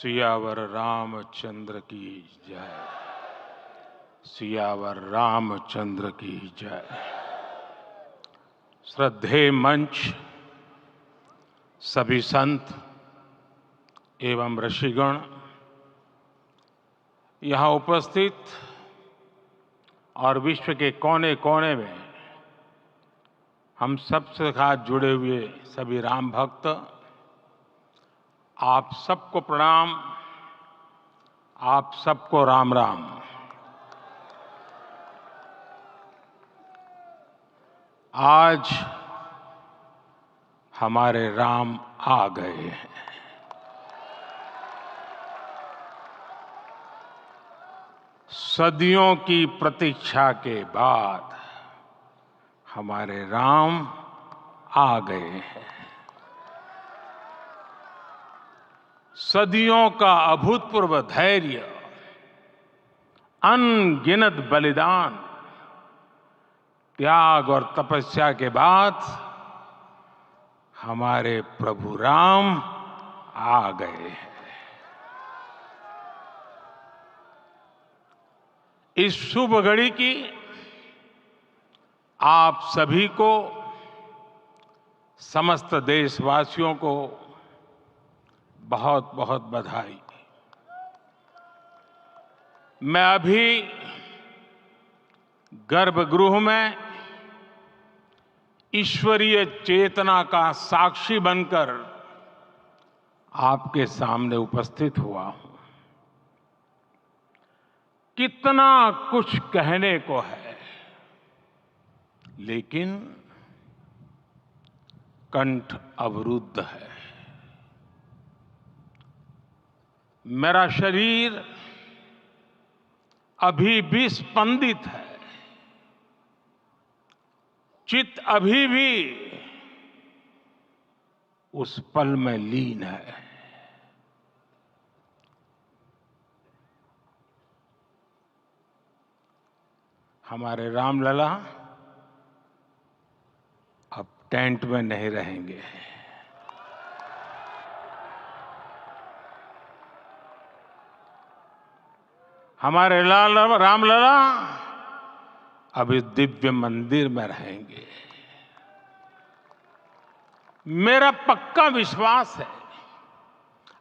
सियावर रामचंद्र की जय। सियावर रामचंद्र की जय। श्रद्धेय मंच, सभी संत एवं ऋषिगण, यहाँ उपस्थित और विश्व के कोने कोने में हम सबसे साथ जुड़े हुए सभी राम भक्त, आप सबको प्रणाम, आप सबको राम राम। आज हमारे राम आ गए हैं। सदियों की प्रतीक्षा के बाद हमारे राम आ गए हैं। सदियों का अभूतपूर्व धैर्य, अनगिनत बलिदान, त्याग और तपस्या के बाद हमारे प्रभु राम आ गए हैं। इस शुभ घड़ी की आप सभी को, समस्त देशवासियों को बहुत बहुत बधाई। मैं अभी गर्भगृह में ईश्वरीय चेतना का साक्षी बनकर आपके सामने उपस्थित हुआ हूं। कितना कुछ कहने को है, लेकिन कंठ अवरुद्ध है। मेरा शरीर अभी भी स्पंदित है, चित्त अभी भी उस पल में लीन है। हमारे रामलला अब टेंट में नहीं रहेंगे। हमारे रामलला अब इस दिव्य मंदिर में रहेंगे। मेरा पक्का विश्वास है,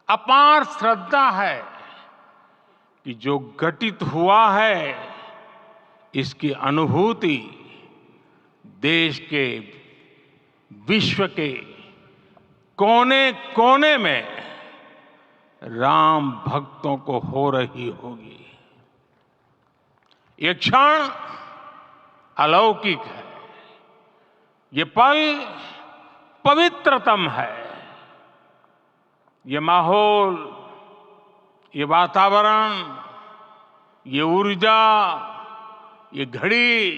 अपार श्रद्धा है कि जो घटित हुआ है, इसकी अनुभूति देश के, विश्व के कोने कोने में राम भक्तों को हो रही होगी। ये क्षण अलौकिक है, ये पल पवित्रतम है। ये माहौल, ये वातावरण, ये ऊर्जा, ये घड़ी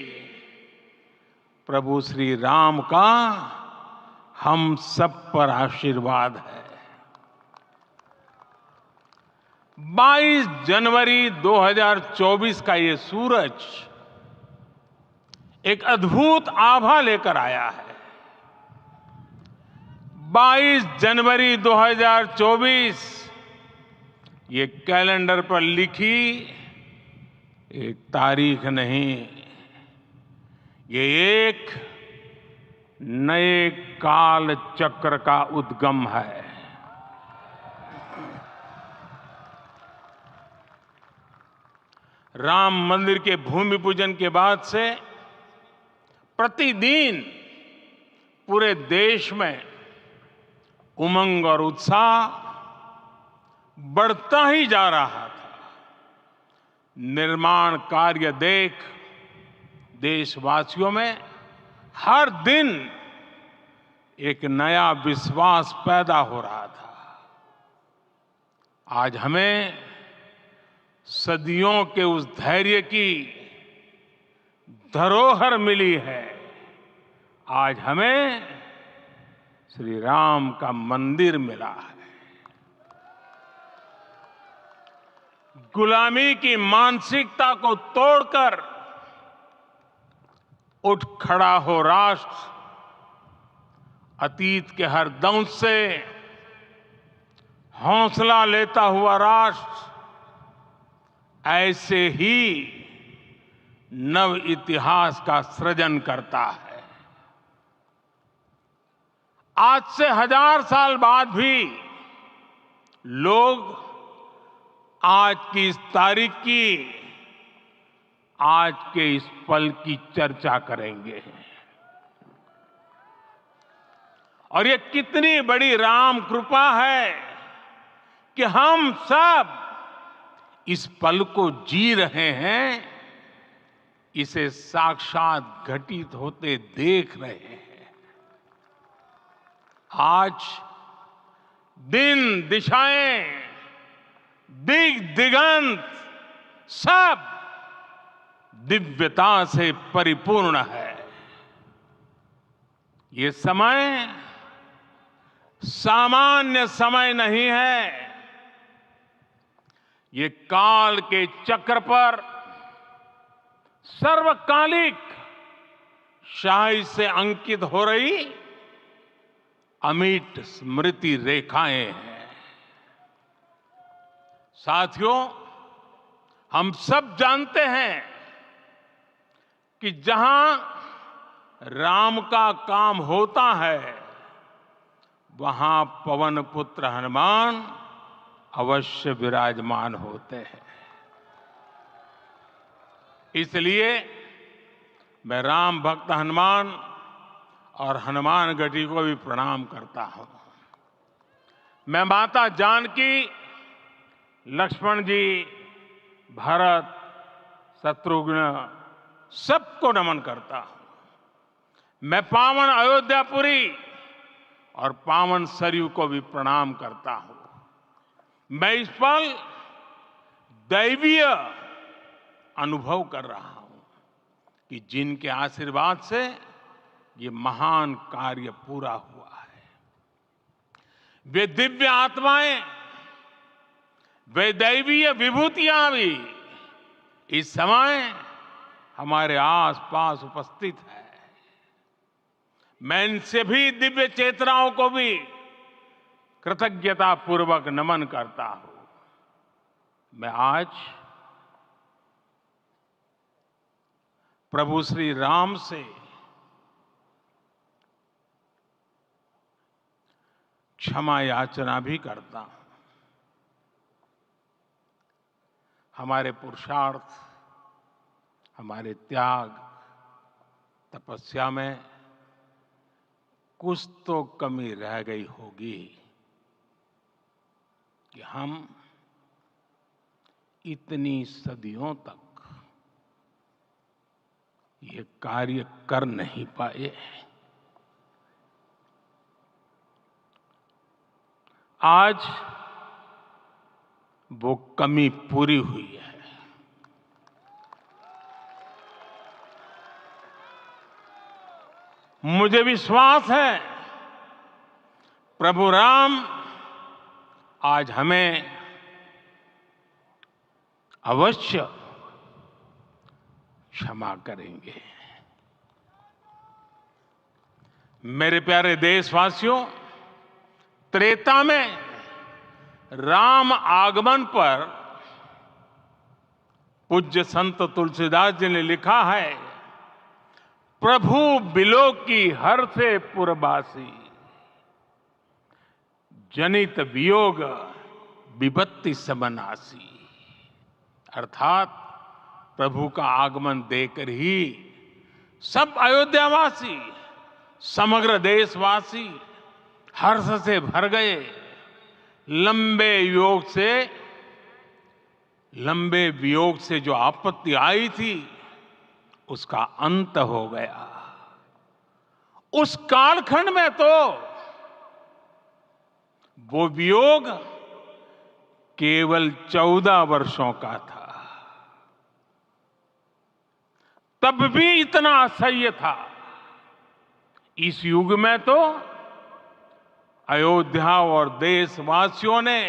प्रभु श्री राम का हम सब पर आशीर्वाद है। 22 जनवरी 2024 का ये सूरज एक अद्भुत आभा लेकर आया है। 22 जनवरी 2024 ये कैलेंडर पर लिखी एक तारीख नहीं, ये एक नए काल चक्र का उद्गम है। राम मंदिर के भूमि पूजन के बाद से प्रतिदिन पूरे देश में उमंग और उत्साह बढ़ता ही जा रहा था। निर्माण कार्य देख देशवासियों में हर दिन एक नया विश्वास पैदा हो रहा था। आज हमें सदियों के उस धैर्य की धरोहर मिली है। आज हमें श्री राम का मंदिर मिला है। गुलामी की मानसिकता को तोड़कर उठ खड़ा हो राष्ट्र। अतीत के हर दंश से हौसला लेता हुआ राष्ट्र ऐसे ही नव इतिहास का सृजन करता है। आज से 1000 साल बाद भी लोग आज की इस तारीख की, आज के इस पल की चर्चा करेंगे। और ये कितनी बड़ी राम कृपा है कि हम सब इस पल को जी रहे हैं, इसे साक्षात घटित होते देख रहे हैं। आज दिन दिशाएं, दिग दिगंत सब दिव्यता से परिपूर्ण है। ये समय सामान्य समय नहीं है। ये काल के चक्र पर सर्वकालिक शाही से अंकित हो रही अमिट स्मृति रेखाएं हैं। साथियों, हम सब जानते हैं कि जहां राम का काम होता है, वहां पवन पुत्र हनुमान अवश्य विराजमान होते हैं। इसलिए मैं राम भक्त हनुमान और हनुमान गढ़ी को भी प्रणाम करता हूं। मैं माता जानकी, लक्ष्मण जी, भरत, शत्रुघ्न सबको नमन करता हूं। मैं पावन अयोध्यापुरी और पावन सरयू को भी प्रणाम करता हूं। मैं इस पल दैवीय अनुभव कर रहा हूं कि जिनके आशीर्वाद से ये महान कार्य पूरा हुआ है। वे दिव्य आत्माएं, वे दैवीय विभूतियां भी इस समय हमारे आसपास उपस्थित है। मैं इनसे भी दिव्य चेतनाओं को भी कृतज्ञता पूर्वक नमन करता हूं। मैं आज प्रभु श्री राम से क्षमा याचना भी करता हूं। हमारे पुरुषार्थ, हमारे त्याग, तपस्या में कुछ तो कमी रह गई होगी कि हम इतनी सदियों तक ये कार्य कर नहीं पाए। आज वो कमी पूरी हुई है। मुझे विश्वास है प्रभु राम आज हमें अवश्य क्षमा करेंगे। मेरे प्यारे देशवासियों, त्रेता में राम आगमन पर पूज्य संत तुलसीदास जी ने लिखा है, प्रभु बिलोकी हर से पुरबासी, जनित वियोग विपत्ति समनासी। अर्थात प्रभु का आगमन देकर ही सब अयोध्यावासी, समग्र देशवासी हर्ष से भर गए। लंबे वियोग से जो आपत्ति आई थी, उसका अंत हो गया। उस कालखंड में तो वो वियोग केवल 14 वर्षों का था। तब भी इतना असह्य था। इस युग में तो अयोध्या और देशवासियों ने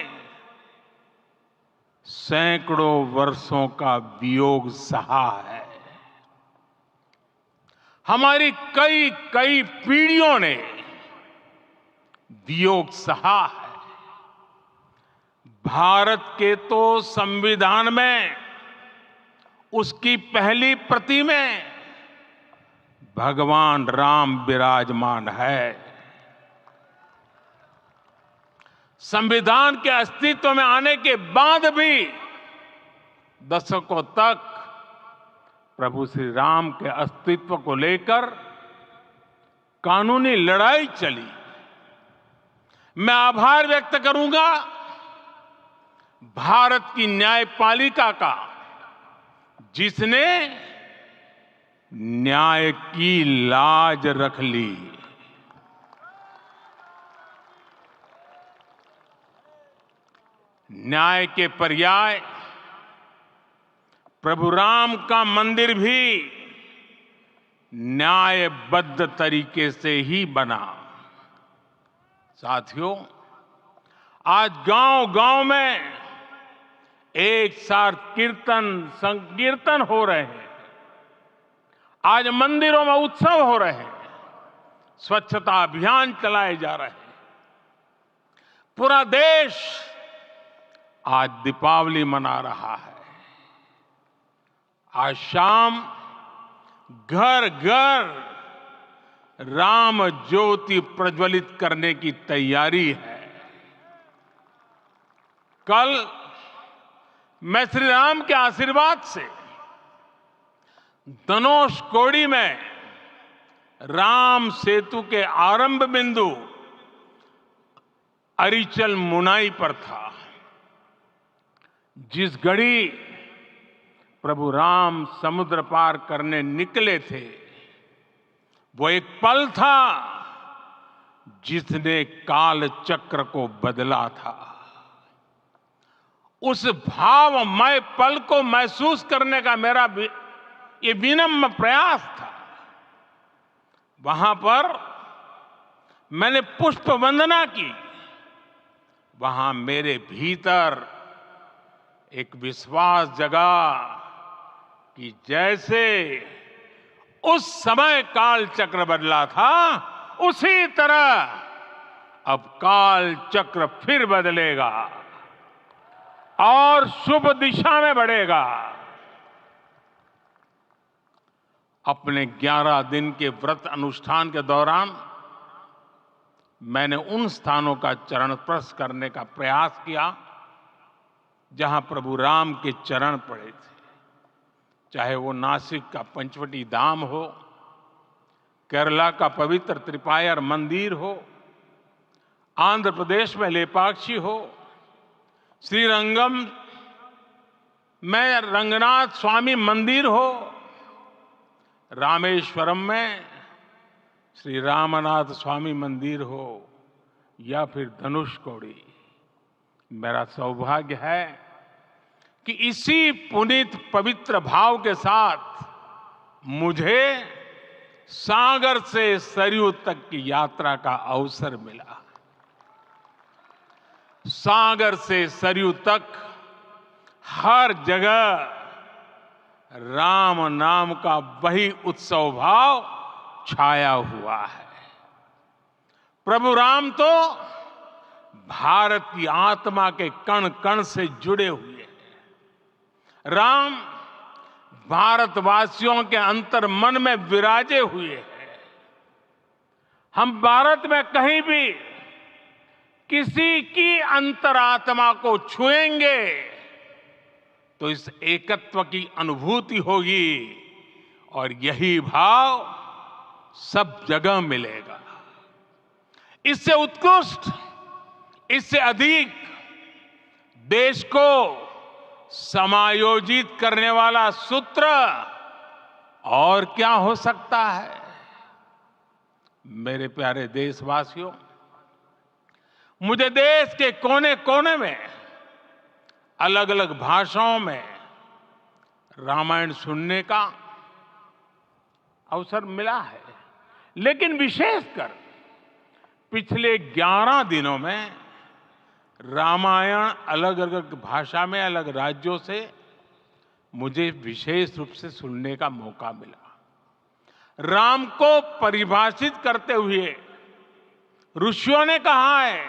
सैकड़ों वर्षों का वियोग सहा है। हमारी कई कई पीढ़ियों ने वियोग सहा है। भारत के तो संविधान में उसकी पहली प्रति में भगवान राम विराजमान है। संविधान के अस्तित्व में आने के बाद भी दशकों तक प्रभु श्री राम के अस्तित्व को लेकर कानूनी लड़ाई चली। मैं आभार व्यक्त करूंगा भारत की न्यायपालिका का, जिसने न्याय की लाज रख ली। न्याय के पर्याय प्रभु राम का मंदिर भी न्यायबद्ध तरीके से ही बना। साथियों, आज गांव-गांव में एक साथ कीर्तन संकीर्तन हो रहे हैं। आज मंदिरों में उत्सव हो रहे हैं, स्वच्छता अभियान चलाए जा रहे हैं। पूरा देश आज दीपावली मना रहा है। आज शाम घर घर राम ज्योति प्रज्वलित करने की तैयारी है। कल मैं श्री राम के आशीर्वाद से धनुषकोडी में राम सेतु के आरंभ बिंदु अरिचल मुनाई पर था। जिस घड़ी प्रभु राम समुद्र पार करने निकले थे, वो एक पल था जिसने काल चक्र को बदला था। उस भावमय पल को महसूस करने का मेरा ये विनम्र प्रयास था। वहां पर मैंने पुष्प वंदना की। वहां मेरे भीतर एक विश्वास जगा कि जैसे उस समय काल चक्र बदला था, उसी तरह अब काल चक्र फिर बदलेगा और शुभ दिशा में बढ़ेगा। अपने 11 दिन के व्रत अनुष्ठान के दौरान मैंने उन स्थानों का चरण स्पर्श करने का प्रयास किया जहां प्रभु राम के चरण पड़े थे। चाहे वो नासिक का पंचवटी धाम हो, केरला का पवित्र त्रिपायर मंदिर हो, आंध्र प्रदेश में लेपाक्षी हो, श्रीरंगम में रंगनाथ स्वामी मंदिर हो, रामेश्वरम में श्री रामनाथ स्वामी मंदिर हो, या फिर धनुषकोडी। मेरा सौभाग्य है कि इसी पुनीत पवित्र भाव के साथ मुझे सागर से सरयू तक की यात्रा का अवसर मिला। सागर से सरयू तक हर जगह राम नाम का वही उत्सव भाव छाया हुआ है। प्रभु राम तो भारत की आत्मा के कण कण से जुड़े हुए हैं। राम भारतवासियों के अंतर मन में विराजे हुए हैं। हम भारत में कहीं भी किसी की अंतरात्मा को छुएंगे तो इस एकत्व की अनुभूति होगी, और यही भाव सब जगह मिलेगा। इससे उत्कृष्ट, इससे अधिक देश को समायोजित करने वाला सूत्र और क्या हो सकता है। मेरे प्यारे देशवासियों, मुझे देश के कोने कोने में अलग अलग भाषाओं में रामायण सुनने का अवसर मिला है, लेकिन विशेषकर पिछले 11 दिनों में रामायण अलग अलग भाषा में अलग राज्यों से मुझे विशेष रूप से सुनने का मौका मिला। राम को परिभाषित करते हुए ऋषियों ने कहा है,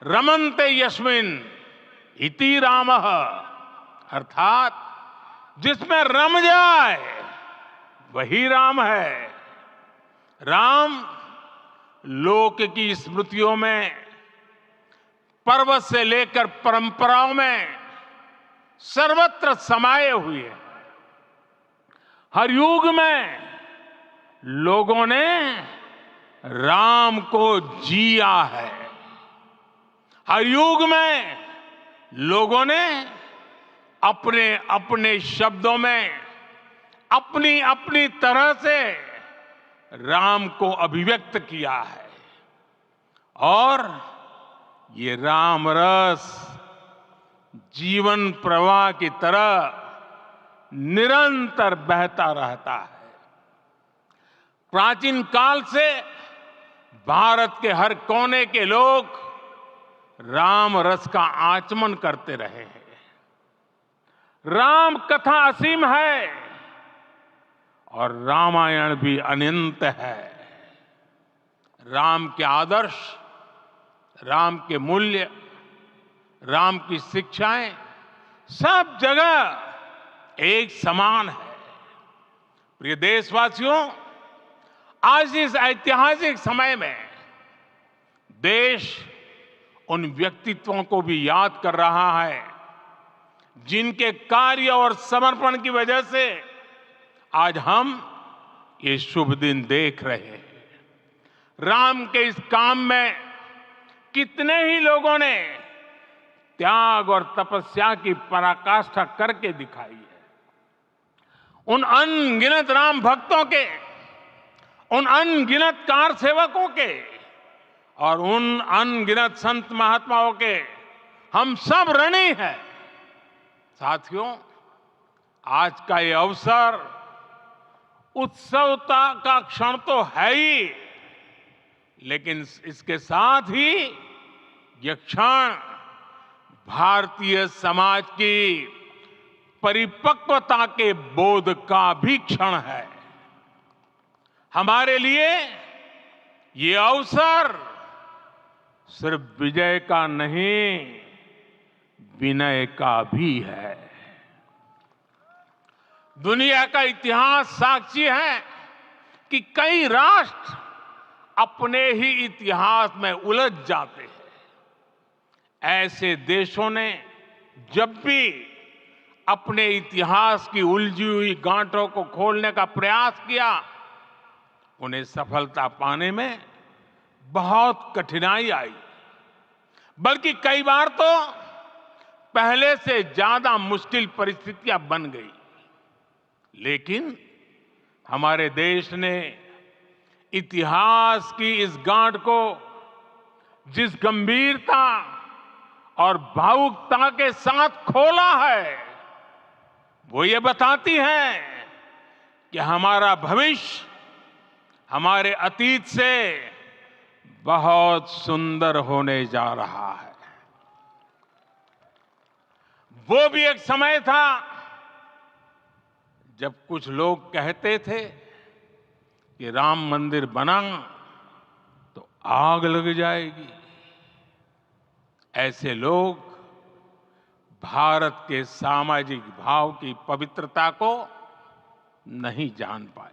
रमन्ते यस्मिन् इति रामः, अर्थात जिसमें रम जाए वही राम है। राम लोक की स्मृतियों में, पर्वत से लेकर परंपराओं में सर्वत्र समाये हुए हैं। हर युग में लोगों ने राम को जिया है। हर युग में लोगों ने अपने अपने शब्दों में अपनी अपनी तरह से राम को अभिव्यक्त किया है। और ये राम रस जीवन प्रवाह की तरह निरंतर बहता रहता है। प्राचीन काल से भारत के हर कोने के लोग राम रस का आचमन करते रहे हैं। राम कथा असीम है और रामायण भी अनंत है। राम के आदर्श, राम के मूल्य, राम की शिक्षाएं सब जगह एक समान है। प्रिय देशवासियों, आज इस ऐतिहासिक समय में देश उन व्यक्तित्वों को भी याद कर रहा है जिनके कार्य और समर्पण की वजह से आज हम ये शुभ दिन देख रहे हैं। राम के इस काम में कितने ही लोगों ने त्याग और तपस्या की पराकाष्ठा करके दिखाई है। उन अनगिनत राम भक्तों के, उन अनगिनत कार सेवकों के और उन अनगिनत संत महात्माओं के हम सब ऋणी हैं। साथियों, आज का ये अवसर उत्सवता का क्षण तो है ही, लेकिन इसके साथ ही यह क्षण भारतीय समाज की परिपक्वता के बोध का भी क्षण है। हमारे लिए ये अवसर सिर्फ विजय का नहीं, विनय का भी है। दुनिया का इतिहास साक्षी है कि कई राष्ट्र अपने ही इतिहास में उलझ जाते हैं। ऐसे देशों ने जब भी अपने इतिहास की उलझी हुई गांठों को खोलने का प्रयास किया, उन्हें सफलता पाने में बहुत कठिनाई आई, बल्कि कई बार तो पहले से ज्यादा मुश्किल परिस्थितियां बन गई। लेकिन हमारे देश ने इतिहास की इस गांठ को जिस गंभीरता और भावुकता के साथ खोला है, वो ये बताती है कि हमारा भविष्य हमारे अतीत से बहुत सुंदर होने जा रहा है। वो भी एक समय था जब कुछ लोग कहते थे कि राम मंदिर बना तो आग लग जाएगी। ऐसे लोग भारत के सामाजिक भाव की पवित्रता को नहीं जान पाए।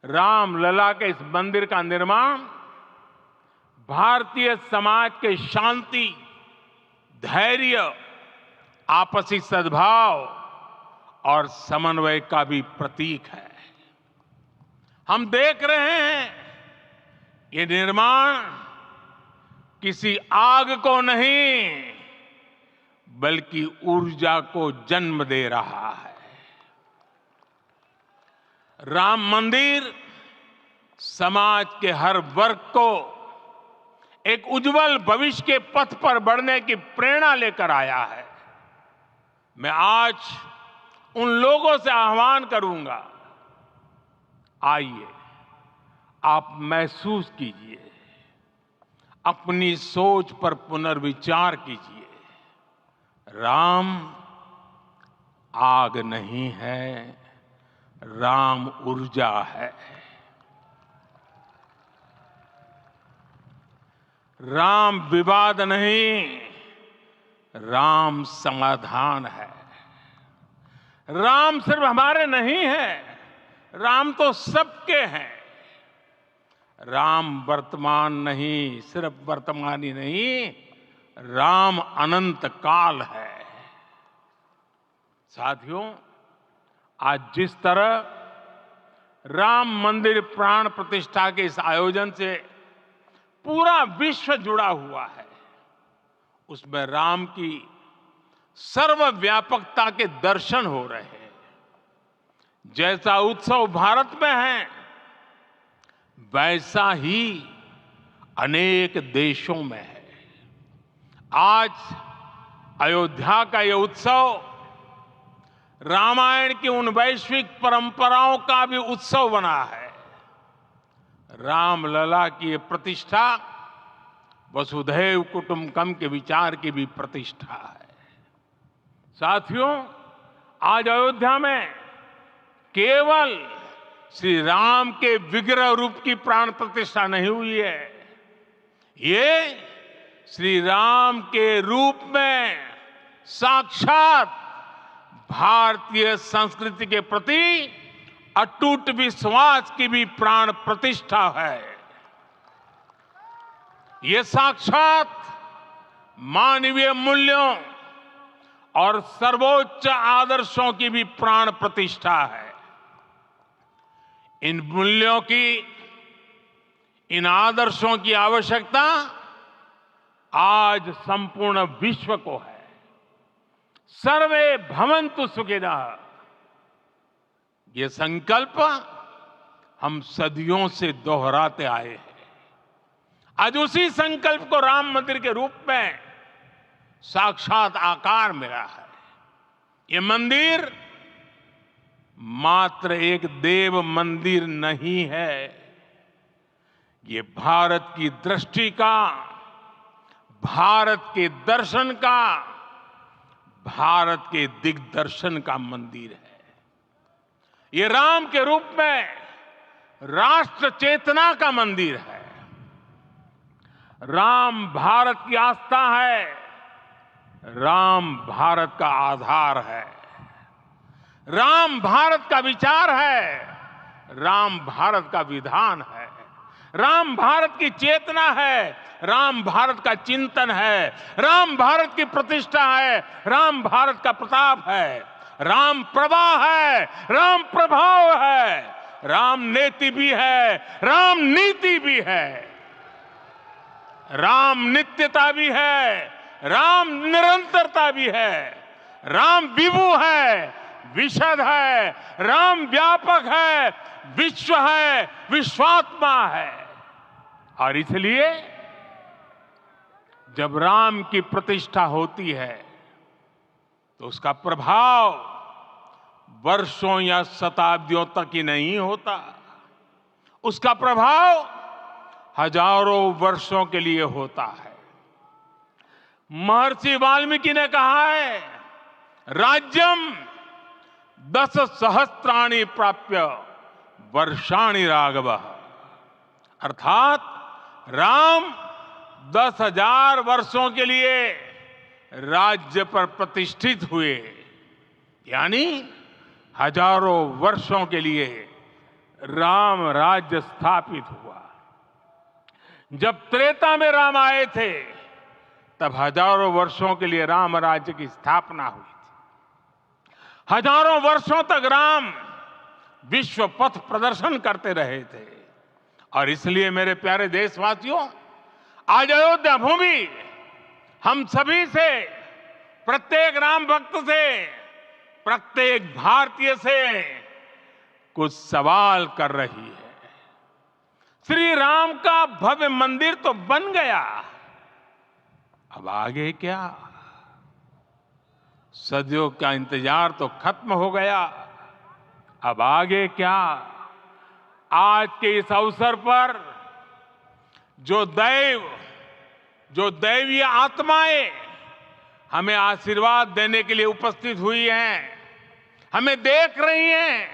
रामलला के इस मंदिर का निर्माण भारतीय समाज के शांति, धैर्य, आपसी सद्भाव और समन्वय का भी प्रतीक है। हम देख रहे हैं ये निर्माण किसी आग को नहीं, बल्कि ऊर्जा को जन्म दे रहा है। राम मंदिर समाज के हर वर्ग को एक उज्जवल भविष्य के पथ पर बढ़ने की प्रेरणा लेकर आया है। मैं आज उन लोगों से आह्वान करूंगा, आइए आप महसूस कीजिए, अपनी सोच पर पुनर्विचार कीजिए। राम आग नहीं है, राम ऊर्जा है। राम विवाद नहीं, राम समाधान है। राम सिर्फ हमारे नहीं है, राम तो सबके हैं। राम वर्तमान नहीं, सिर्फ वर्तमान ही नहीं, राम अनंत काल है। साथियों, आज जिस तरह राम मंदिर प्राण प्रतिष्ठा के इस आयोजन से पूरा विश्व जुड़ा हुआ है, उसमें राम की सर्वव्यापकता के दर्शन हो रहे हैं। जैसा उत्सव भारत में है, वैसा ही अनेक देशों में है। आज अयोध्या का यह उत्सव रामायण की उन वैश्विक परंपराओं का भी उत्सव बना है। रामलला की ये प्रतिष्ठा वसुधैव कुटुंबकम के विचार की भी प्रतिष्ठा है। साथियों, आज अयोध्या में केवल श्री राम के विग्रह रूप की प्राण प्रतिष्ठा नहीं हुई है, ये श्री राम के रूप में साक्षात भारतीय संस्कृति के प्रति अटूट विश्वास की भी प्राण प्रतिष्ठा है। ये साक्षात मानवीय मूल्यों और सर्वोच्च आदर्शों की भी प्राण प्रतिष्ठा है। इन मूल्यों की, इन आदर्शों की आवश्यकता आज संपूर्ण विश्व को है। सर्वे भवन्तु सुखिनः, ये संकल्प हम सदियों से दोहराते आए हैं। आज उसी संकल्प को राम मंदिर के रूप में साक्षात आकार मिला है। ये मंदिर मात्र एक देव मंदिर नहीं है, ये भारत की दृष्टि का, भारत के दर्शन का, भारत के दिग्दर्शन का मंदिर है। ये राम के रूप में राष्ट्र चेतना का मंदिर है। राम भारत की आस्था है, राम भारत का आधार है, राम भारत का विचार है, राम भारत का विधान है, राम भारत की चेतना है, राम भारत का चिंतन है, राम भारत की प्रतिष्ठा है, राम भारत का प्रताप है, राम प्रवाह है, राम प्रभाव है, राम नेति भी है, राम नीति भी है, राम नित्यता भी है, राम निरंतरता भी है, राम विभु है, विशद है, राम व्यापक है, विश्व है, विश्वात्मा है। और इसलिए जब राम की प्रतिष्ठा होती है तो उसका प्रभाव वर्षों या शताब्दियों तक ही नहीं होता, उसका प्रभाव हजारों वर्षों के लिए होता है। महर्षि वाल्मीकि ने कहा है, राज्यम 10 सहस्त्राणि प्राप्य वर्षाणि राघव, अर्थात राम 10,000 वर्षों के लिए राज्य पर प्रतिष्ठित हुए, यानी हजारों वर्षों के लिए राम राज्य स्थापित हुआ। जब त्रेता में राम आए थे तब हजारों वर्षों के लिए राम राज्य की स्थापना हुई थी। हजारों वर्षों तक राम विश्व पथ प्रदर्शन करते रहे थे। और इसलिए मेरे प्यारे देशवासियों, आज अयोध्या भूमि हम सभी से, प्रत्येक राम भक्त से, प्रत्येक भारतीय से कुछ सवाल कर रही है। श्री राम का भव्य मंदिर तो बन गया, अब आगे क्या? सदियों का इंतजार तो खत्म हो गया, अब आगे क्या? आज के इस अवसर पर जो दैवीय आत्माएं हमें आशीर्वाद देने के लिए उपस्थित हुई हैं, हमें देख रही हैं,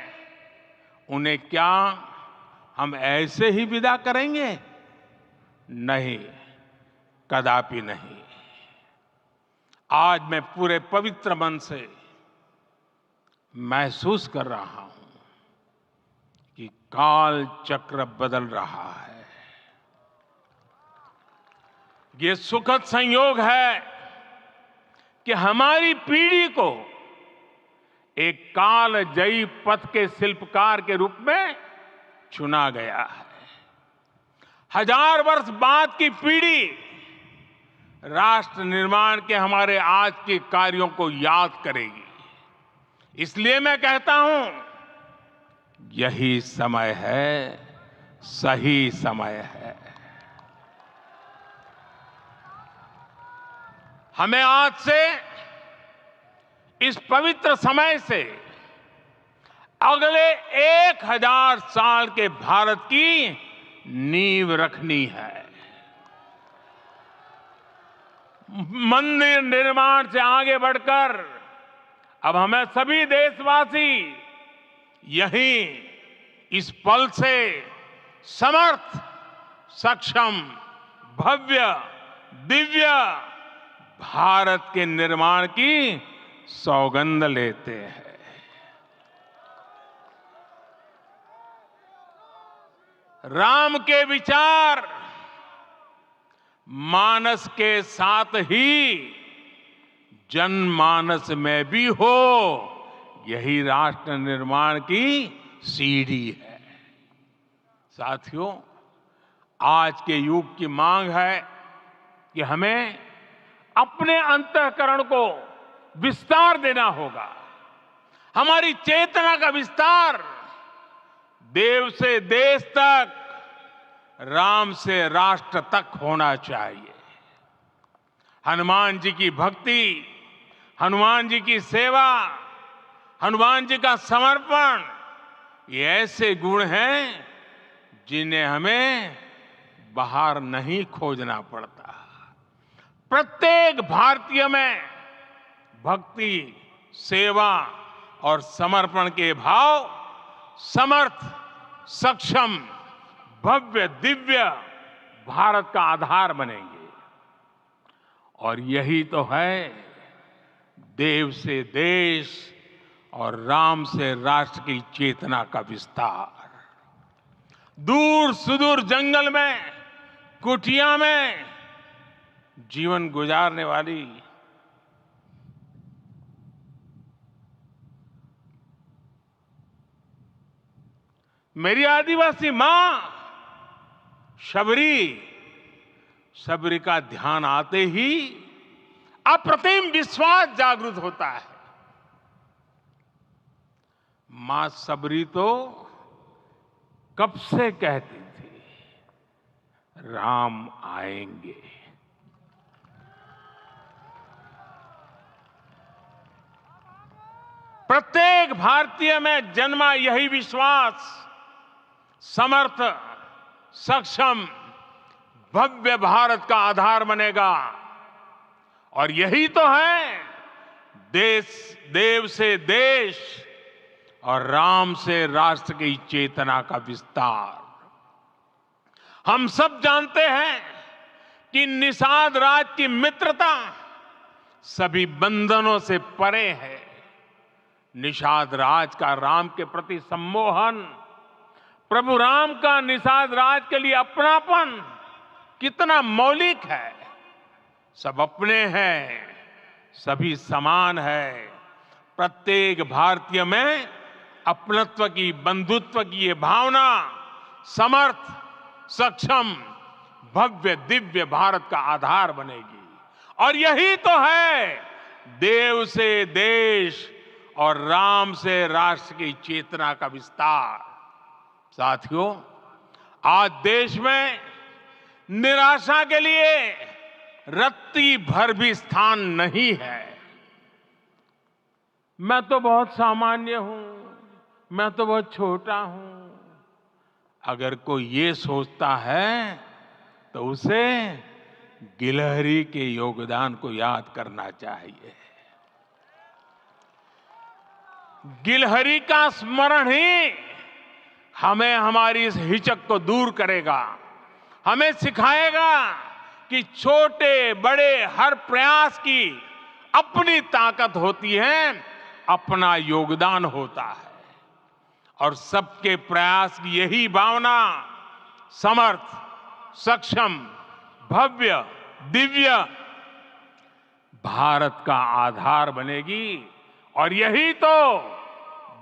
उन्हें क्या हम ऐसे ही विदा करेंगे? नहीं, कदापि नहीं। आज मैं पूरे पवित्र मन से महसूस कर रहा हूं कि काल चक्र बदल रहा है। ये सुखद संयोग है कि हमारी पीढ़ी को एक कालजयी पथ के शिल्पकार के रूप में चुना गया है। 1000 वर्ष बाद की पीढ़ी राष्ट्र निर्माण के हमारे आज के कार्यों को याद करेगी। इसलिए मैं कहता हूं, यही समय है, सही समय है। हमें आज से, इस पवित्र समय से अगले 1000 साल के भारत की नींव रखनी है। मंदिर निर्माण से आगे बढ़कर अब हमें सभी देशवासी यहीं इस पल से समर्थ, सक्षम, भव्य, दिव्य भारत के निर्माण की सौगंध लेते हैं। राम के विचार मानस के साथ ही जनमानस में भी हो, यही राष्ट्र निर्माण की सीढ़ी है। साथियों, आज के युग की मांग है कि हमें अपने अंतःकरण को विस्तार देना होगा। हमारी चेतना का विस्तार देव से देश तक, राम से राष्ट्र तक होना चाहिए। हनुमान जी की भक्ति, हनुमान जी की सेवा, हनुमान जी का समर्पण, ये ऐसे गुण हैं जिन्हें हमें बाहर नहीं खोजना पड़ता। प्रत्येक भारतीय में भक्ति, सेवा और समर्पण के भाव समर्थ, सक्षम, भव्य, दिव्य भारत का आधार बनेंगे। और यही तो है देव से देश और राम से राष्ट्र की चेतना का विस्तार। दूर सुदूर जंगल में, कुटिया में जीवन गुजारने वाली मेरी आदिवासी मां शबरी का ध्यान आते ही अप्रतिम विश्वास जागृत होता है। मां शबरी तो कब से कहती थी, राम आएंगे। प्रत्येक भारतीय में जन्मा यही विश्वास समर्थ, सक्षम, भव्य भारत का आधार बनेगा। और यही तो है देव से देश और राम से राष्ट्र की चेतना का विस्तार। हम सब जानते हैं कि निषाद राज की मित्रता सभी बंधनों से परे है। निषाद राज का राम के प्रति सम्मोहन, प्रभु राम का निषाद राज के लिए अपनापन कितना मौलिक है। सब अपने हैं, सभी समान है। प्रत्येक भारतीय में अपनत्व की, बंधुत्व की ये भावना समर्थ, सक्षम, भव्य, दिव्य भारत का आधार बनेगी। और यही तो है देव से देश और राम से राष्ट्र की चेतना का विस्तार। साथियों, आज देश में निराशा के लिए रत्ती भर भी स्थान नहीं है। मैं तो बहुत सामान्य हूं, मैं तो बहुत छोटा हूं। अगर कोई ये सोचता है तो उसे गिलहरी के योगदान को याद करना चाहिए। गिलहरी का स्मरण ही हमें हमारी इस हिचक को दूर करेगा, हमें सिखाएगा कि छोटे बड़े हर प्रयास की अपनी ताकत होती है, अपना योगदान होता है। और सबके प्रयास की यही भावना समर्थ, सक्षम, भव्य, दिव्य भारत का आधार बनेगी। और यही तो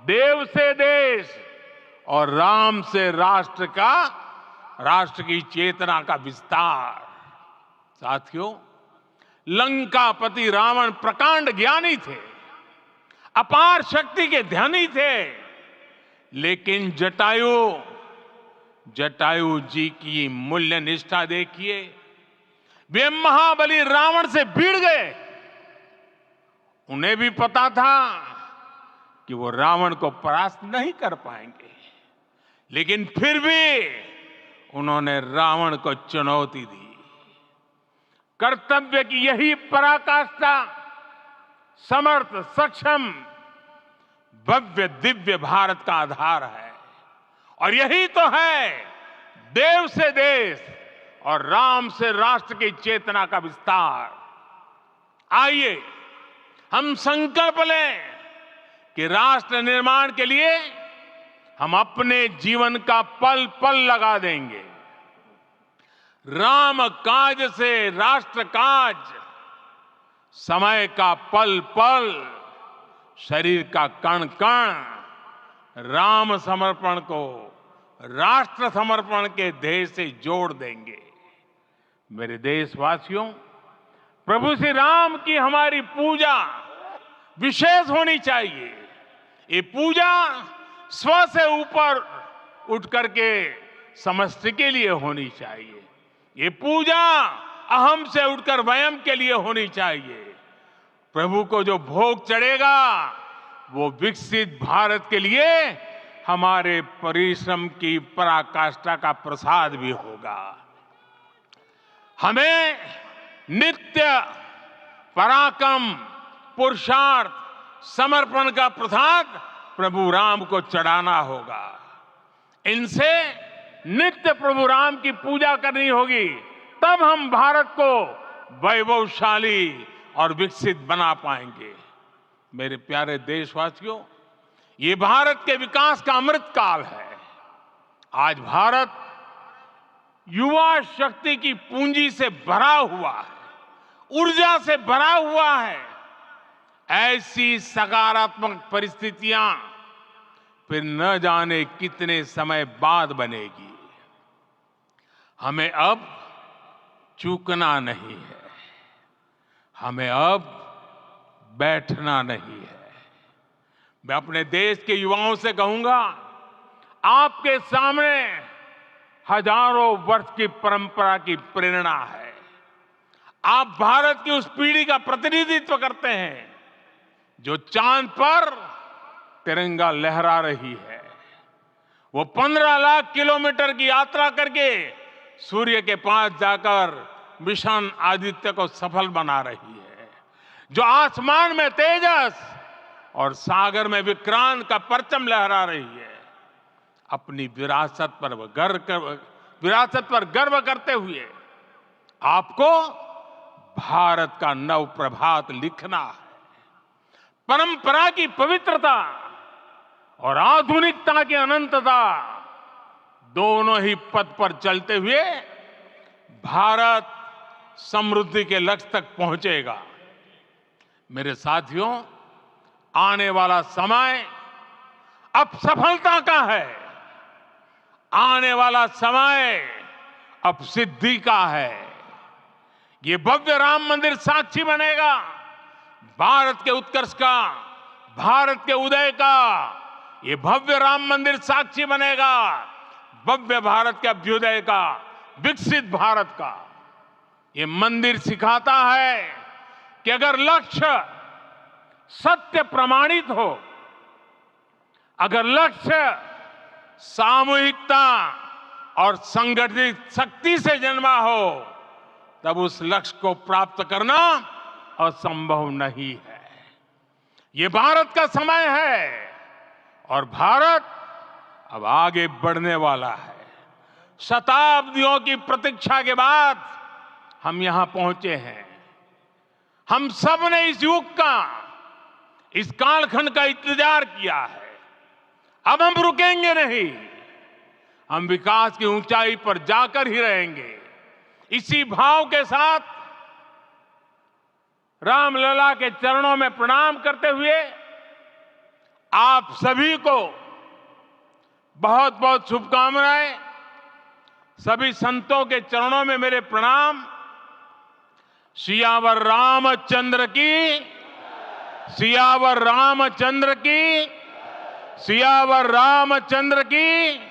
देव से देश और राम से राष्ट्र की चेतना का विस्तार। साथियों, लंकापति रावण प्रकांड ज्ञानी थे, अपार शक्ति के धनी थे, लेकिन जटायु जी की मूल्य निष्ठा देखिए। वे महाबली रावण से भिड़ गए। उन्हें भी पता था कि वो रावण को परास्त नहीं कर पाएंगे, लेकिन फिर भी उन्होंने रावण को चुनौती दी। कर्तव्य की यही पराकाष्ठा समर्थ, सक्षम, भव्य, दिव्य भारत का आधार है। और यही तो है देव से देश और राम से राष्ट्र की चेतना का विस्तार। आइए हम संकल्प लें कि राष्ट्र निर्माण के लिए हम अपने जीवन का पल पल लगा देंगे। राम काज से राष्ट्र काज, समय का पल पल, शरीर का कण कण राम समर्पण को राष्ट्र समर्पण के ध्येय से जोड़ देंगे। मेरे देशवासियों, प्रभु श्री राम की हमारी पूजा विशेष होनी चाहिए। ये पूजा स्व से ऊपर उठ करके समष्टि के लिए होनी चाहिए। ये पूजा अहम से उठकर वयम के लिए होनी चाहिए। प्रभु को जो भोग चढ़ेगा वो विकसित भारत के लिए हमारे परिश्रम की पराकाष्ठा का प्रसाद भी होगा। हमें नित्य पराक्रम, पुरुषार्थ, समर्पण का प्रसाद प्रभु राम को चढ़ाना होगा। इनसे नित्य प्रभु राम की पूजा करनी होगी, तब हम भारत को वैभवशाली और विकसित बना पाएंगे। मेरे प्यारे देशवासियों, ये भारत के विकास का अमृत काल है। आज भारत युवा शक्ति की पूंजी से भरा हुआ है, ऊर्जा से भरा हुआ है। ऐसी सकारात्मक परिस्थितियां फिर न जाने कितने समय बाद बनेगी। हमें अब चूकना नहीं है, हमें अब बैठना नहीं है। मैं अपने देश के युवाओं से कहूंगा, आपके सामने हजारों वर्ष की परंपरा की प्रेरणा है। आप भारत की उस पीढ़ी का प्रतिनिधित्व करते हैं जो चांद पर तिरंगा लहरा रही है। वो 15 लाख किलोमीटर की यात्रा करके सूर्य के पास जाकर मिशन आदित्य को सफल बना रही है। जो आसमान में तेजस और सागर में विक्रांत का परचम लहरा रही है। अपनी विरासत पर गर्व करते हुए आपको भारत का नव प्रभात लिखना है। परंपरा की पवित्रता और आधुनिकता की अनंतता दोनों ही पथ पर चलते हुए भारत समृद्धि के लक्ष्य तक पहुंचेगा। मेरे साथियों, आने वाला समय अब सफलता का है। आने वाला समय अब सिद्धि का है। ये भव्य राम मंदिर साक्षी बनेगा भारत के उत्कर्ष का, भारत के उदय का। ये भव्य राम मंदिर साक्षी बनेगा भव्य भारत के अभ्युदय का, विकसित भारत का। ये मंदिर सिखाता है कि अगर लक्ष्य सत्य प्रमाणित हो, अगर लक्ष्य सामूहिकता और संगठित शक्ति से जन्मा हो, तब उस लक्ष्य को प्राप्त करना असंभव नहीं है। ये भारत का समय है और भारत अब आगे बढ़ने वाला है। शताब्दियों की प्रतीक्षा के बाद हम यहां पहुंचे हैं। हम सब ने इस युग का, इस कालखंड का इंतजार किया है। अब हम रुकेंगे नहीं, हम विकास की ऊंचाई पर जाकर ही रहेंगे। इसी भाव के साथ रामलला के चरणों में प्रणाम करते हुए आप सभी को बहुत बहुत शुभकामनाएं। सभी संतों के चरणों में मेरे प्रणाम। सियावर रामचंद्र की, सियावर रामचंद्र की, सियावर रामचंद्र की।